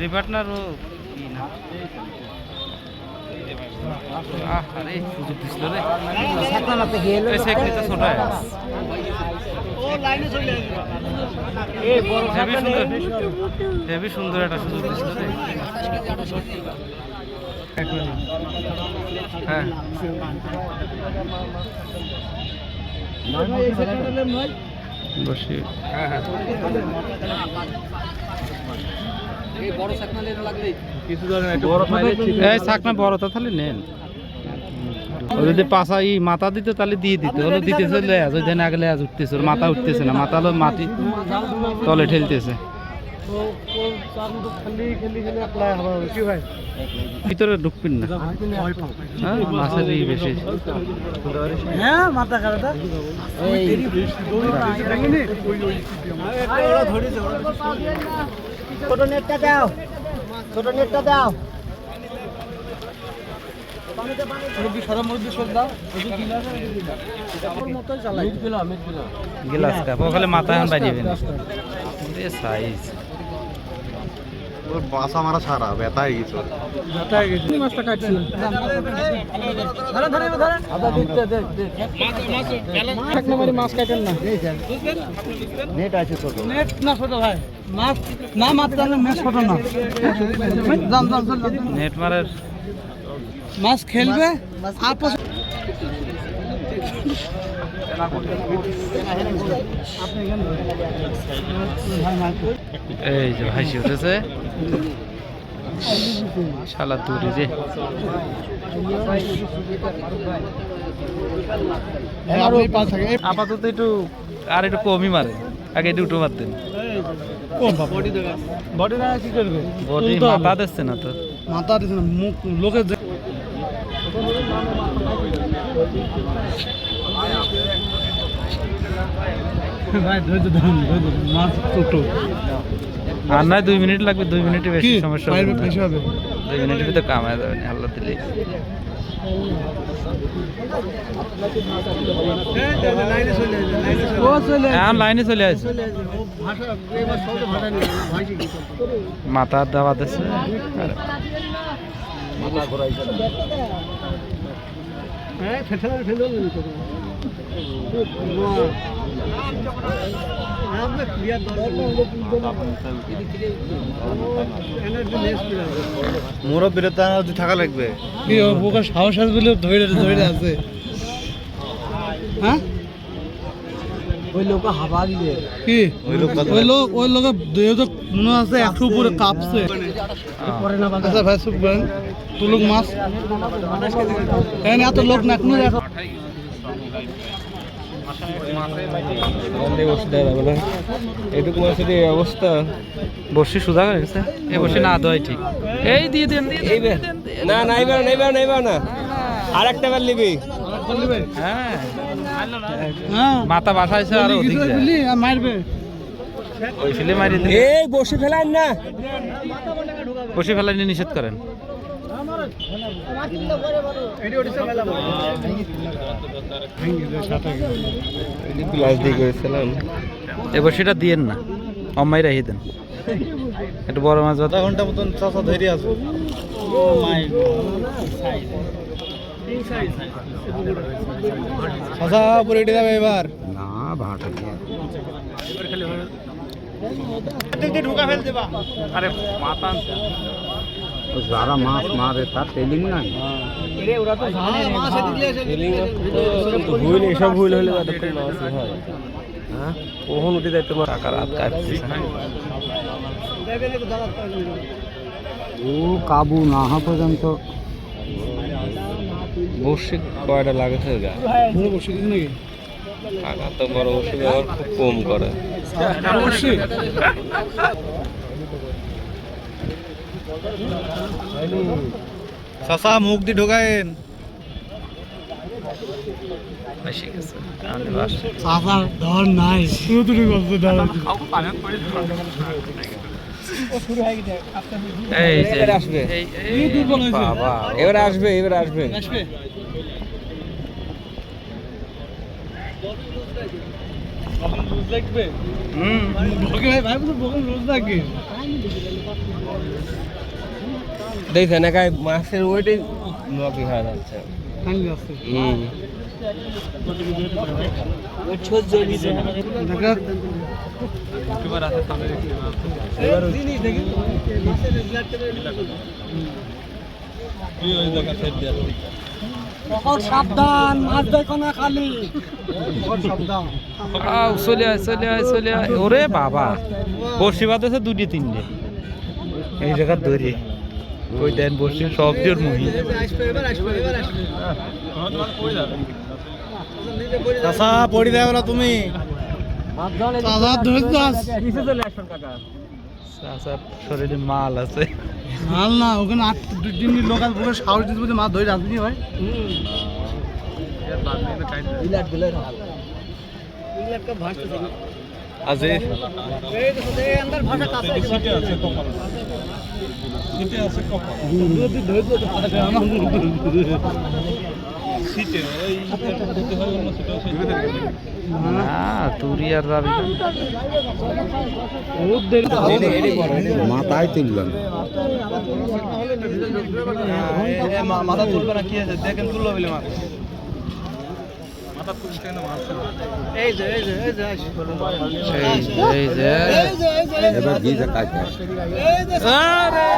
রিপার্টনার ও কি না আরে সুযোগ দিছিল রে সাতনাতে গেল এই সেকনি তো ছোট আছে ও লাইনে চলে আসবে এই বড় হেভি সুন্দর একটা সুযোগ দিছিল রে হ্যাঁ বসি হ্যাঁ হ্যাঁ এই বড় সাকনা লেন লাগলে কিছু ধরেন একটু বড় পাইলে এই সাকনা বড়টা তাহলে নেন ও যদি পাছা ই মাথা দিতে তাহলে দিয়ে দিতে হলো দিতেছে লেজ ওই দিন আগে লেজ উঠতেছে ওর মাথা উঠতেছে না মাথা হলো মাটি তলে ঠেলতেছে ভিতরে ঢুকবেন না হ্যাঁ মাছের ই বেশি হ্যাঁ মাথা কাটা ছোট নেটটা দাও ছোট নেটটা দাও গিলাস কাপ ওখানে মাথা এখন বাজিয়ে সাইজ ওর বাসা মারা সারা ব্যথা হয়ে গেছে মাছটা কাটছি ধরে ধরে ধরে আদা দিতে দে দে এক নম্বরে মাছ কাটেন না নেট আছে ছোট নেট না ছোট ভাই মাছ না মাছ তাহলে মাছ ছোট না জান জান জান নেট মারার মাছ খেলবে আপস এই যে ভাসি উঠেছে শালা তুরি রে আপাতত একটু আর একটু কমই মারে আগে একটু উঠো মারতেন বডি না কি করবে বডি মাথা দিচ্ছে না তো মাথা দিছে না মুখ লোকে ভাই ধৈর্য ধরুন মাছ ছোট আর নয় 2 মিনিট লাগবে 2 মিনিটে বেশি সমস্যা হবে না। বেশি হবে 2 মিনিটের ভিতরে কামায় যাবে না আল্লাহ দিলে ও চলে এখন লাইনে চলে আসছে ভাষা এবার সব ভাষা নেই ভাষা কি মাথা দাওয়া দিচ্ছে আর মাথা ঘোরাইছে হ্যাঁ ফেলে ফেলে নিতে মোরও বিরত থাকা লাগবে কি বোকা সাহস আছে বলে ধরে ধরে আছে হ্যাঁ ওই লোক হাবা দিয়ে কি ওই লোক দেহ তো মনে আছে 100 উপরে কাঁপছে আচ্ছা ভাই সুপ করেন তুলুক মাছ এখানে এত লোক না কোনো এটুকু মাছের এই অবস্থা বর্ষি সুদা হয়ে গেছে এই বর্ষি না দেওয়াই ঠিক এই দিয়ে দেন না নাইবার নাইবার নাইবার না আর একটা বার নিবি হ্যাঁ হ্যাঁ মাথা বাসাইছে আর অধিক যায়। মারবে ওই ফেলে মারি দিন এই বসে ফেলান না বসে ফেলা নিষেধ করেন গ্লাস দিয়ে করেছিলাম এবার সেটা দিয়েন না অম্মাই রাখি দেন একটু বড় মাছ আধা ঘন্টা মতন চাষা ধরে আসবো চাষা পরে এটে যাবে এবার না ভাটা ঢুকা ফেল দেবা আরে মাথা যারা মাছ মারে তার ট্রেনিং নাই ওরা তো জানে মাছ ভুল এসব ভুল হলে যতক্ষণ মাছ হয় হ্যাঁ কখন উঠে যায় তোমার টাকা রাত কাটতেছে না ও কাবু না হওয়া পর্যন্ত বসে কয়টা লাগেছে গা বসে দিন নাকি কাকা তো বড় বসে ব্যবহার খুব কম করে চাষা মুখ দিয়ে ঢোকায়েন বেশি গেছে আমাদের বাসায় চাচার ধর নাই পুরোপুরি গল্প ধর এই যে এবার আসবে এই দুর্বল হয়েছে বাবা এবার আসবে এবার আসবে আসবে রোজ লাগবে ভাই বকন রোজ লাগবে দেখছেন একাই মাছের ওইটাই নকি হয়ে যাচ্ছে খালি আছে দেখা জিনিস দেখি সাবধান মাছ দেখো না খালি সাবধান চলে আয় চলে আয় চলে আয় ওরে বাবা বর্ষি বাঁধেছে দুটি তিনটে এই জায়গা ধরে ওই দেন বর্ষি সব জোর মহি চাচা পড়ি দেবে না তুমি দাদা ধরে যাস শরীরে মাল আছে হাল না ওখানে 8-2 দিন লোকাল পুরো সাহস দিতে বলতে মাছ ধরে রাখবি ভাই আজি না তুরি আর রাবি মাথায় তুললেন মাথা তুলবে না কি আছে দেখেন তুললো বলে মাছ এই যে এই যে এবার গিয়ে কাজ আরে